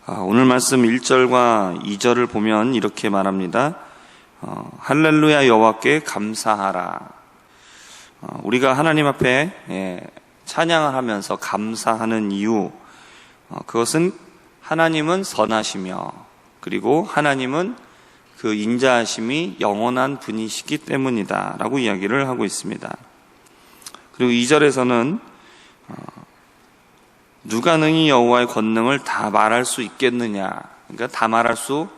오늘 말씀 1절과 2절을 보면 이렇게 말합니다. 할렐루야 여호와께 감사하라. 우리가 하나님 앞에 찬양을 하면서 감사하는 이유, 그것은 하나님은 선하시며 그리고 하나님은 그 인자하심이 영원한 분이시기 때문이다 라고 이야기를 하고 있습니다. 그리고 2절에서는 누가 능히 여호와의 권능을 다 말할 수 있겠느냐, 그러니까 다 말할 수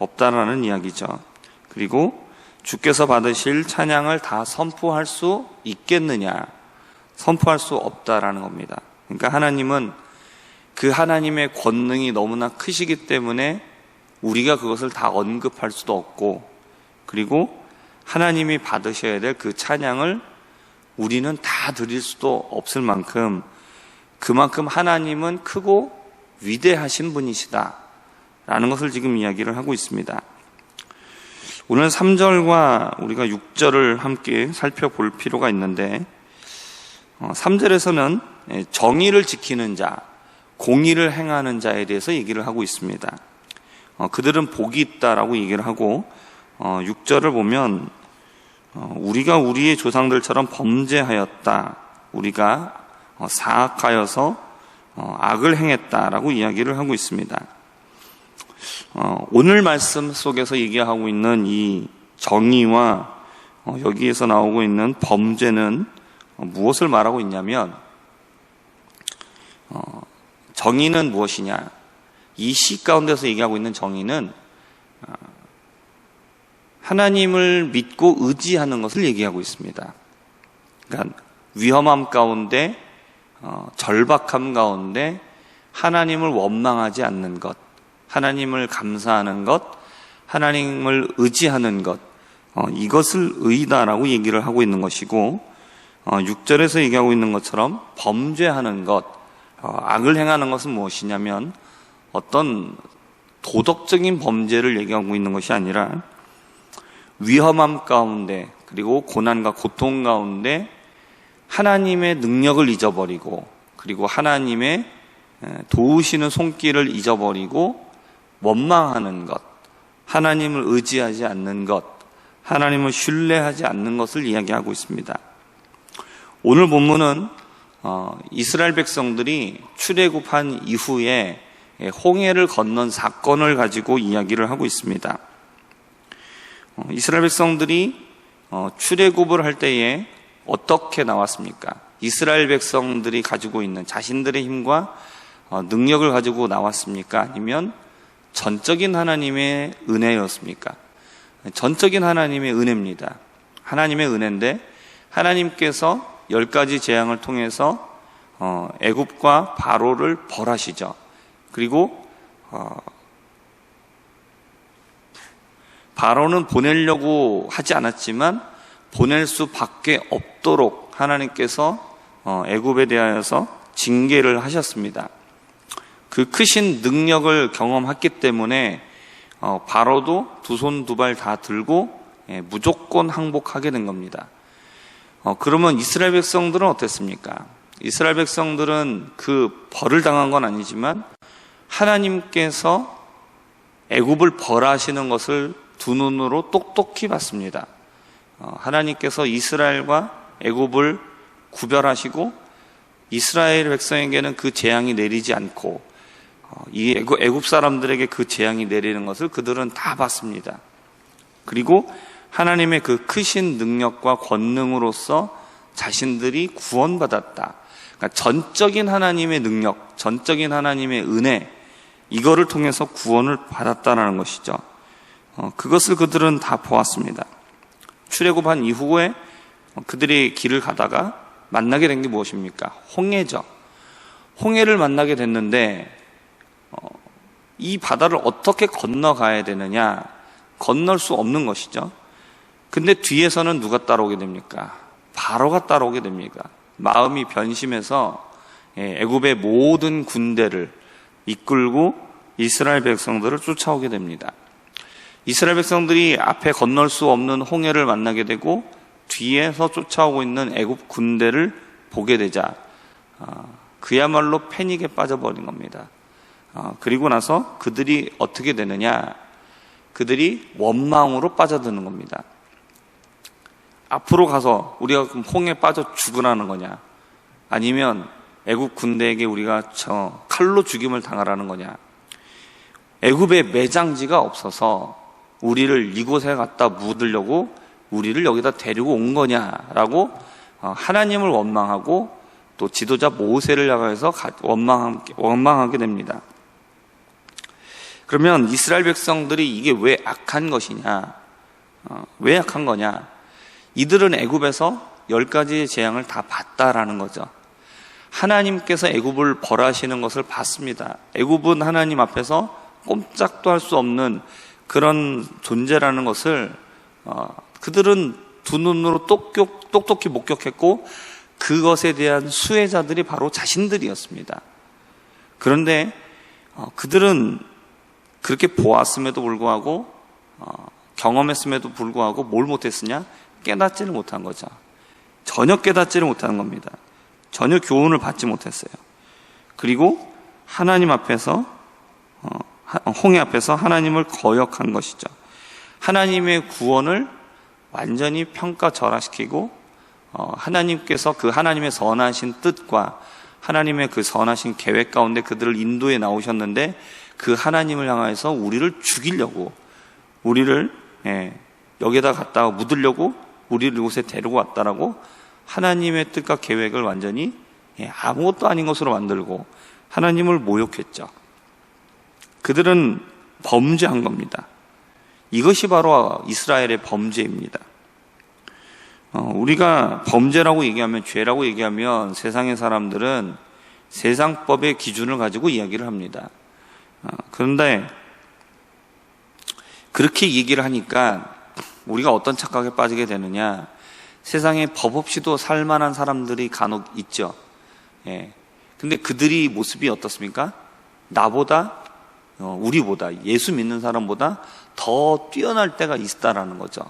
없다라는 이야기죠. 그리고 주께서 받으실 찬양을 다 선포할 수 있겠느냐, 선포할 수 없다라는 겁니다. 그러니까 하나님은 그 하나님의 권능이 너무나 크시기 때문에 우리가 그것을 다 언급할 수도 없고, 그리고 하나님이 받으셔야 될 그 찬양을 우리는 다 드릴 수도 없을 만큼, 그만큼 하나님은 크고 위대하신 분이시다 라는 것을 지금 이야기를 하고 있습니다. 오늘 3절과 우리가 6절을 함께 살펴볼 필요가 있는데, 3절에서는 정의를 지키는 자, 공의를 행하는 자에 대해서 얘기를 하고 있습니다. 그들은 복이 있다라고 얘기를 하고, 6절을 보면 우리가 우리의 조상들처럼 범죄하였다, 우리가 사악하여서 악을 행했다라고 이야기를 하고 있습니다. 오늘 말씀 속에서 얘기하고 있는 이 정의와 여기에서 나오고 있는 범죄는 무엇을 말하고 있냐면, 정의는 무엇이냐, 이 시 가운데서 얘기하고 있는 정의는 하나님을 믿고 의지하는 것을 얘기하고 있습니다. 그러니까 위험함 가운데, 절박함 가운데 하나님을 원망하지 않는 것, 하나님을 감사하는 것, 하나님을 의지하는 것, 이것을 의다라고 얘기를 하고 있는 것이고, 6절에서 얘기하고 있는 것처럼 범죄하는 것, 악을 행하는 것은 무엇이냐면 어떤 도덕적인 범죄를 얘기하고 있는 것이 아니라 위험함 가운데, 그리고 고난과 고통 가운데 하나님의 능력을 잊어버리고, 그리고 하나님의 도우시는 손길을 잊어버리고 원망하는 것, 하나님을 의지하지 않는 것, 하나님을 신뢰하지 않는 것을 이야기하고 있습니다. 오늘 본문은 이스라엘 백성들이 출애굽한 이후에 홍해를 건넌 사건을 가지고 이야기를 하고 있습니다. 이스라엘 백성들이 출애굽을 할 때에 어떻게 나왔습니까? 이스라엘 백성들이 가지고 있는 자신들의 힘과 능력을 가지고 나왔습니까? 아니면 전적인 하나님의 은혜였습니까? 전적인 하나님의 은혜입니다. 하나님의 은혜인데, 하나님께서 10가지 재앙을 통해서 애굽과 바로를 벌하시죠. 그리고 바로는 보내려고 하지 않았지만 보낼 수밖에 없도록 하나님께서 애굽에 대하여서 징계를 하셨습니다. 그 크신 능력을 경험했기 때문에 바로도 두 손 두 발 다 들고 무조건 항복하게 된 겁니다. 그러면 이스라엘 백성들은 어땠습니까? 이스라엘 백성들은 그 벌을 당한 건 아니지만 하나님께서 애굽을 벌하시는 것을 두 눈으로 똑똑히 봤습니다. 하나님께서 이스라엘과 애굽을 구별하시고 이스라엘 백성에게는 그 재앙이 내리지 않고 이 애굽 사람들에게 그 재앙이 내리는 것을 그들은 다 봤습니다. 그리고 하나님의 그 크신 능력과 권능으로서 자신들이 구원받았다. 그러니까 전적인 하나님의 능력, 전적인 하나님의 은혜, 이거를 통해서 구원을 받았다는 것이죠. 그것을 그들은 다 보았습니다. 출애굽한 이후에 그들이 길을 가다가 만나게 된 게 무엇입니까? 홍해죠. 홍해를 만나게 됐는데 이 바다를 어떻게 건너가야 되느냐? 건널 수 없는 것이죠. 근데 뒤에서는 누가 따라오게 됩니까? 바로가 따라오게 됩니다. 마음이 변심해서 애굽의 모든 군대를 이끌고 이스라엘 백성들을 쫓아오게 됩니다. 이스라엘 백성들이 앞에 건널 수 없는 홍해를 만나게 되고 뒤에서 쫓아오고 있는 애굽 군대를 보게 되자 그야말로 패닉에 빠져버린 겁니다. 그리고 나서 그들이 어떻게 되느냐? 그들이 원망으로 빠져드는 겁니다. 앞으로 가서 우리가 그럼 홍해에 빠져 죽으라는 거냐? 아니면 애굽 군대에게 우리가 칼로 죽임을 당하라는 거냐? 애굽에 매장지가 없어서 우리를 이곳에 갖다 묻으려고 우리를 여기다 데리고 온 거냐라고 하나님을 원망하고 또 지도자 모세를 향해서 원망하게 됩니다. 그러면 이스라엘 백성들이 이게 왜 악한 것이냐? 왜 악한 거냐? 이들은 애굽에서 10가지의 재앙을 다 봤다라는 거죠. 하나님께서 애굽을 벌하시는 것을 봤습니다. 애굽은 하나님 앞에서 꼼짝도 할 수 없는 그런 존재라는 것을 그들은 두 눈으로 똑똑히 목격했고 그것에 대한 수혜자들이 바로 자신들이었습니다. 그런데 그들은 그렇게 보았음에도 불구하고 경험했음에도 불구하고 뭘 못했으냐? 깨닫지를 못한 거죠. 전혀 깨닫지를 못하는 겁니다. 전혀 교훈을 받지 못했어요. 그리고 하나님 앞에서 홍해 앞에서 하나님을 거역한 것이죠. 하나님의 구원을 완전히 평가절하시키고 하나님께서 그 하나님의 선하신 뜻과 하나님의 그 선하신 계획 가운데 그들을 인도해 나오셨는데 그 하나님을 향해서 우리를 죽이려고 우리를 여기에다 갖다가 묻으려고 우리를 이곳에 데리고 왔다라고 하나님의 뜻과 계획을 완전히 아무것도 아닌 것으로 만들고 하나님을 모욕했죠. 그들은 범죄한 겁니다. 이것이 바로 이스라엘의 범죄입니다. 우리가 범죄라고 얘기하면, 죄라고 얘기하면 세상의 사람들은 세상법의 기준을 가지고 이야기를 합니다. 그런데 그렇게 얘기를 하니까 우리가 어떤 착각에 빠지게 되느냐? 세상에 법 없이도 살만한 사람들이 간혹 있죠. 근데 그들이 모습이 어떻습니까? 나보다, 우리보다, 예수 믿는 사람보다 더 뛰어날 때가 있다라는 거죠.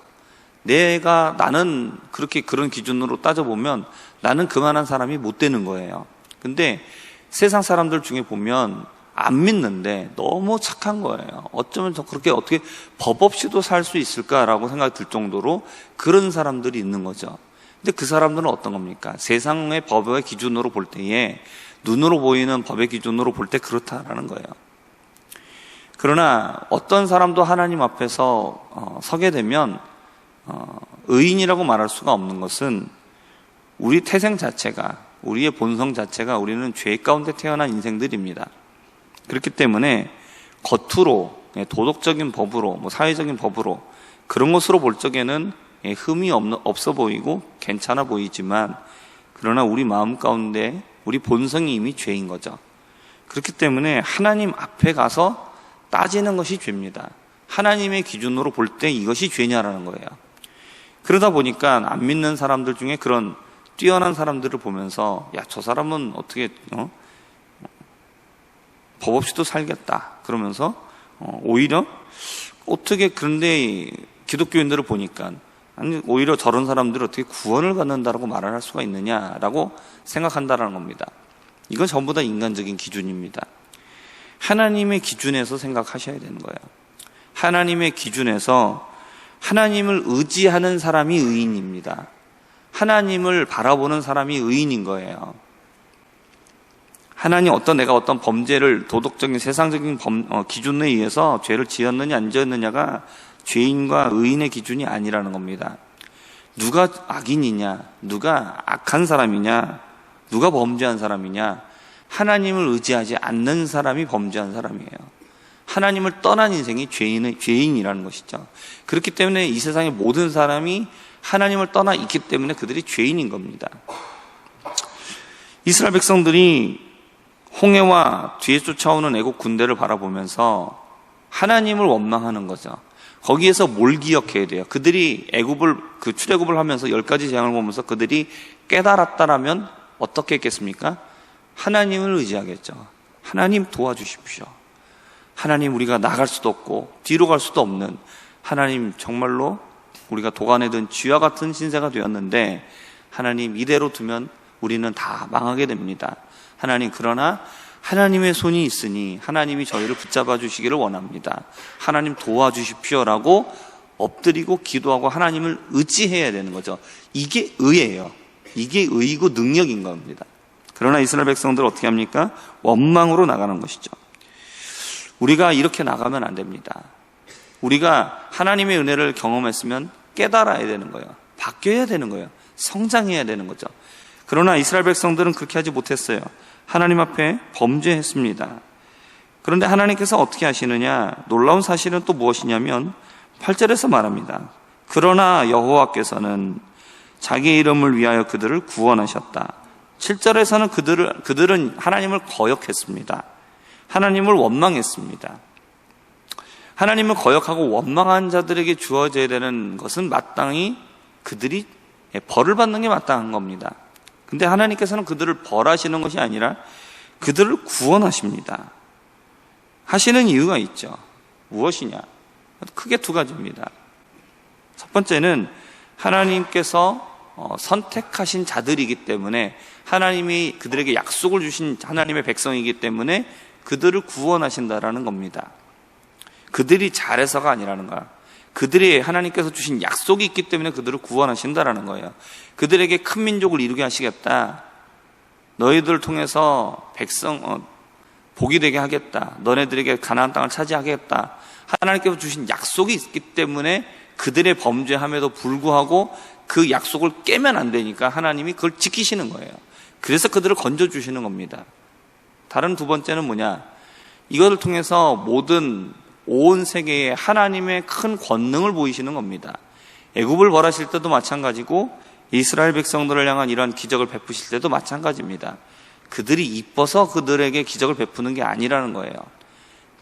나는 그렇게 그런 기준으로 따져보면 나는 그만한 사람이 못 되는 거예요. 근데 세상 사람들 중에 보면 안 믿는데 너무 착한 거예요. 어쩌면 그렇게 어떻게 법 없이도 살 수 있을까라고 생각이 들 정도로 그런 사람들이 있는 거죠. 근데 그 사람들은 어떤 겁니까? 세상의 법의 기준으로 볼 때에 눈으로 보이는 법의 기준으로 볼 때 그렇다라는 거예요. 그러나 어떤 사람도 하나님 앞에서 서게 되면 의인이라고 말할 수가 없는 것은 우리 태생 자체가, 우리의 본성 자체가 우리는 죄 가운데 태어난 인생들입니다. 그렇기 때문에 겉으로 도덕적인 법으로, 사회적인 법으로 그런 것으로 볼 적에는 흠이 없어 보이고 괜찮아 보이지만 그러나 우리 마음 가운데 우리 본성이 이미 죄인 거죠. 그렇기 때문에 하나님 앞에 가서 따지는 것이 죄입니다. 하나님의 기준으로 볼 때 이것이 죄냐라는 거예요. 그러다 보니까 안 믿는 사람들 중에 그런 뛰어난 사람들을 보면서 야, 저 사람은 어떻게 법 없이도 살겠다 그러면서 오히려 어떻게, 그런데 기독교인들을 보니까 아니 오히려 저런 사람들을 어떻게 구원을 받는다라고 말을 할 수가 있느냐라고 생각한다라는 겁니다. 이건 전부 다 인간적인 기준입니다. 하나님의 기준에서 생각하셔야 되는 거예요. 하나님의 기준에서 하나님을 의지하는 사람이 의인입니다. 하나님을 바라보는 사람이 의인인 거예요. 내가 어떤 범죄를 도덕적인 세상적인 기준에 의해서 죄를 지었느냐 안 지었느냐가 죄인과 의인의 기준이 아니라는 겁니다. 누가 악인이냐, 누가 악한 사람이냐, 누가 범죄한 사람이냐, 하나님을 의지하지 않는 사람이 범죄한 사람이에요. 하나님을 떠난 인생이 죄인이라는 것이죠. 그렇기 때문에 이 세상의 모든 사람이 하나님을 떠나 있기 때문에 그들이 죄인인 겁니다. 이스라엘 백성들이 홍해와 뒤에 쫓아오는 애국 군대를 바라보면서 하나님을 원망하는 거죠. 거기에서 뭘 기억해야 돼요? 그들이 출애굽을 하면서 10가지 재앙을 보면서 그들이 깨달았다라면 어떻게 했겠습니까? 하나님을 의지하겠죠. 하나님 도와주십시오. 하나님, 우리가 나갈 수도 없고 뒤로 갈 수도 없는 하나님, 정말로 우리가 도간에 든 쥐와 같은 신세가 되었는데 하나님, 이대로 두면 우리는 다 망하게 됩니다. 하나님, 그러나 하나님의 손이 있으니 하나님이 저희를 붙잡아 주시기를 원합니다. 하나님 도와주십시오라고 엎드리고 기도하고 하나님을 의지해야 되는 거죠. 이게 의예요. 이게 의이고 능력인 겁니다. 그러나 이스라엘 백성들은 어떻게 합니까? 원망으로 나가는 것이죠. 우리가 이렇게 나가면 안 됩니다. 우리가 하나님의 은혜를 경험했으면 깨달아야 되는 거예요. 바뀌어야 되는 거예요. 성장해야 되는 거죠. 그러나 이스라엘 백성들은 그렇게 하지 못했어요. 하나님 앞에 범죄했습니다. 그런데 하나님께서 어떻게 하시느냐? 놀라운 사실은 또 무엇이냐면 8절에서 말합니다. 그러나 여호와께서는 자기 이름을 위하여 그들을 구원하셨다. 7절에서는 그들은 하나님을 거역했습니다. 하나님을 원망했습니다. 하나님을 거역하고 원망한 자들에게 주어져야 되는 것은 마땅히 그들이 벌을 받는 게 마땅한 겁니다. 근데 하나님께서는 그들을 벌하시는 것이 아니라 그들을 구원하십니다. 하시는 이유가 있죠. 무엇이냐? 크게 두 가지입니다. 첫 번째는 하나님께서 선택하신 자들이기 때문에, 하나님이 그들에게 약속을 주신 하나님의 백성이기 때문에 그들을 구원하신다라는 겁니다. 그들이 잘해서가 아니라는 거야. 그들이 하나님께서 주신 약속이 있기 때문에 그들을 구원하신다라는 거예요. 그들에게 큰 민족을 이루게 하시겠다. 너희들을 통해서 복이 되게 하겠다. 너네들에게 가나안 땅을 차지하겠다. 하나님께서 주신 약속이 있기 때문에 그들의 범죄함에도 불구하고 그 약속을 깨면 안 되니까 하나님이 그걸 지키시는 거예요. 그래서 그들을 건져주시는 겁니다. 다른 두 번째는 뭐냐? 이것을 통해서 온 세계에 하나님의 큰 권능을 보이시는 겁니다. 애굽을 벌하실 때도 마찬가지고 이스라엘 백성들을 향한 이러한 기적을 베푸실 때도 마찬가지입니다. 그들이 이뻐서 그들에게 기적을 베푸는 게 아니라는 거예요.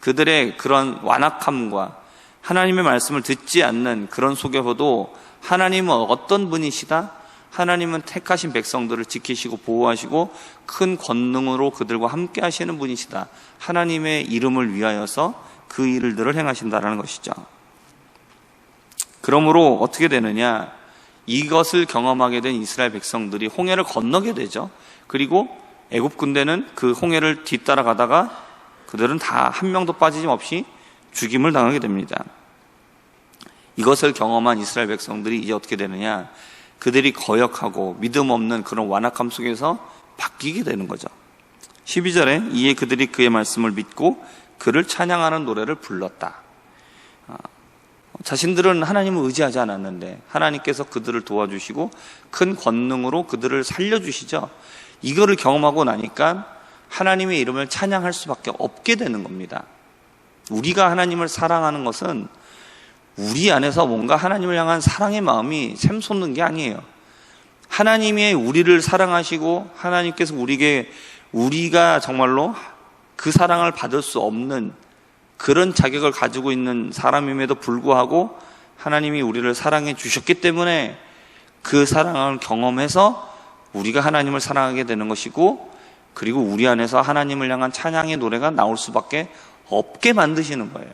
그들의 그런 완악함과 하나님의 말씀을 듣지 않는 그런 속에서도 하나님은 어떤 분이시다? 하나님은 택하신 백성들을 지키시고 보호하시고 큰 권능으로 그들과 함께 하시는 분이시다. 하나님의 이름을 위하여서 그 일들을 행하신다라는 것이죠. 그러므로 어떻게 되느냐? 이것을 경험하게 된 이스라엘 백성들이 홍해를 건너게 되죠. 그리고 애굽 군대는 그 홍해를 뒤따라가다가 그들은 다 한 명도 빠짐없이 죽임을 당하게 됩니다. 이것을 경험한 이스라엘 백성들이 이제 어떻게 되느냐? 그들이 거역하고 믿음 없는 그런 완악함 속에서 바뀌게 되는 거죠. 12절에 이에 그들이 그의 말씀을 믿고 그를 찬양하는 노래를 불렀다. 자신들은 하나님을 의지하지 않았는데 하나님께서 그들을 도와주시고 큰 권능으로 그들을 살려주시죠. 이거를 경험하고 나니까 하나님의 이름을 찬양할 수밖에 없게 되는 겁니다. 우리가 하나님을 사랑하는 것은 우리 안에서 뭔가 하나님을 향한 사랑의 마음이 샘솟는 게 아니에요. 하나님이 우리를 사랑하시고 하나님께서 우리가 정말로 그 사랑을 받을 수 없는 그런 자격을 가지고 있는 사람임에도 불구하고 하나님이 우리를 사랑해 주셨기 때문에 그 사랑을 경험해서 우리가 하나님을 사랑하게 되는 것이고, 그리고 우리 안에서 하나님을 향한 찬양의 노래가 나올 수밖에 없게 만드시는 거예요.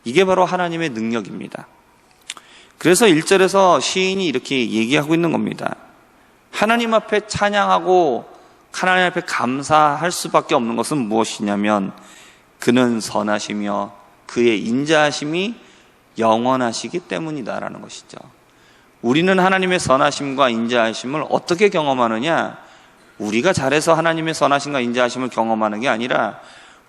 이게 바로 하나님의 능력입니다. 그래서 1절에서 시인이 이렇게 얘기하고 있는 겁니다. 하나님 앞에 찬양하고 하나님 앞에 감사할 수밖에 없는 것은 무엇이냐면 그는 선하시며 그의 인자하심이 영원하시기 때문이다라는 것이죠. 우리는 하나님의 선하심과 인자하심을 어떻게 경험하느냐? 우리가 잘해서 하나님의 선하심과 인자하심을 경험하는 게 아니라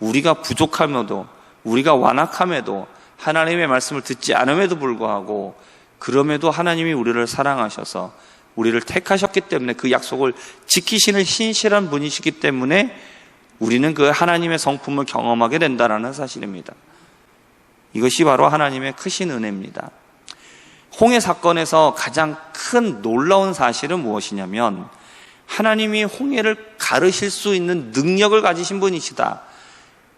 우리가 부족함에도, 우리가 완악함에도, 하나님의 말씀을 듣지 않음에도 불구하고 그럼에도 하나님이 우리를 사랑하셔서 우리를 택하셨기 때문에 그 약속을 지키시는 신실한 분이시기 때문에 우리는 그 하나님의 성품을 경험하게 된다는 사실입니다. 이것이 바로 하나님의 크신 은혜입니다. 홍해 사건에서 가장 큰 놀라운 사실은 무엇이냐면 하나님이 홍해를 가르실 수 있는 능력을 가지신 분이시다.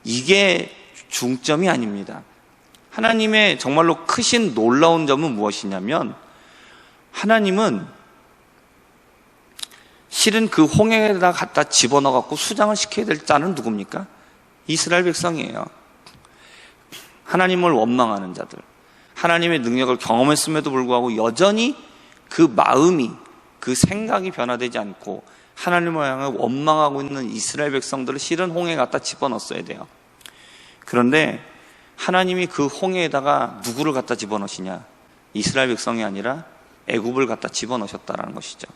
이게 중점이 아닙니다. 하나님의 정말로 크신 놀라운 점은 무엇이냐면 하나님은 실은 그 홍해에다 갖다 집어넣어갖고 수장을 시켜야 될 자는 누굽니까? 이스라엘 백성이에요. 하나님을 원망하는 자들, 하나님의 능력을 경험했음에도 불구하고 여전히 그 마음이, 그 생각이 변화되지 않고 하나님을 향해 원망하고 있는 이스라엘 백성들을 실은 홍해에 갖다 집어넣었어야 돼요. 그런데 하나님이 그 홍해에다가 누구를 갖다 집어넣으시냐? 이스라엘 백성이 아니라 애굽을 갖다 집어넣으셨다라는 것이죠.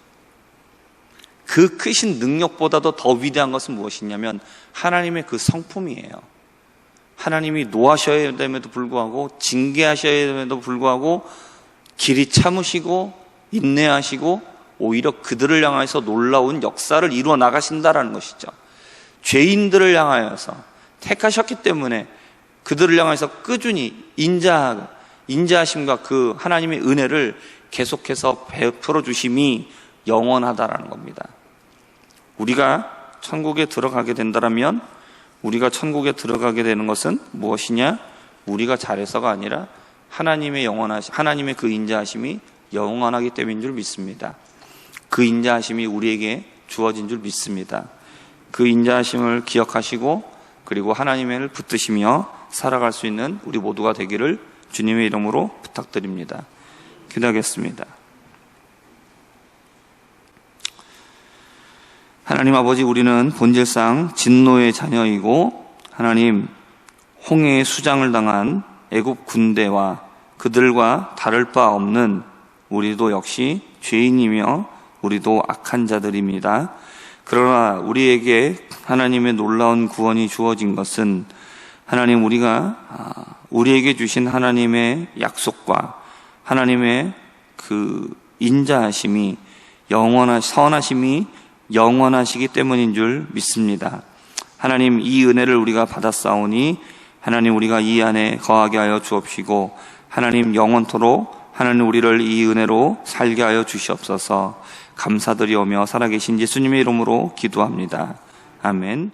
그 크신 능력보다도 더 위대한 것은 무엇이냐면 하나님의 그 성품이에요. 하나님이 노하셔야 됨에도 불구하고, 징계하셔야 됨에도 불구하고 길이 참으시고 인내하시고 오히려 그들을 향해서 놀라운 역사를 이루어 나가신다라는 것이죠. 죄인들을 향하여서 택하셨기 때문에 그들을 향해서 꾸준히 인자하심과 그 하나님의 은혜를 계속해서 베풀어 주심이 영원하다라는 겁니다. 우리가 천국에 들어가게 된다면, 우리가 천국에 들어가게 되는 것은 무엇이냐? 우리가 잘해서가 아니라 하나님의 그 인자하심이 영원하기 때문인 줄 믿습니다. 그 인자하심이 우리에게 주어진 줄 믿습니다. 그 인자하심을 기억하시고 그리고 하나님을 붙드시며 살아갈 수 있는 우리 모두가 되기를 주님의 이름으로 부탁드립니다. 기도하겠습니다. 하나님 아버지, 우리는 본질상 진노의 자녀이고 하나님, 홍해의 수장을 당한 애굽 군대와 그들과 다를 바 없는 우리도 역시 죄인이며 우리도 악한 자들입니다. 그러나 우리에게 하나님의 놀라운 구원이 주어진 것은 하나님, 우리에게 주신 하나님의 약속과 하나님의 그 인자하심이 선하심이 영원하시기 때문인 줄 믿습니다. 하나님, 이 은혜를 우리가 받았사오니 하나님, 우리가 이 안에 거하게 하여 주옵시고 하나님, 영원토록 하나님 우리를 이 은혜로 살게 하여 주시옵소서. 감사드리오며 살아계신 예수님의 이름으로 기도합니다. 아멘.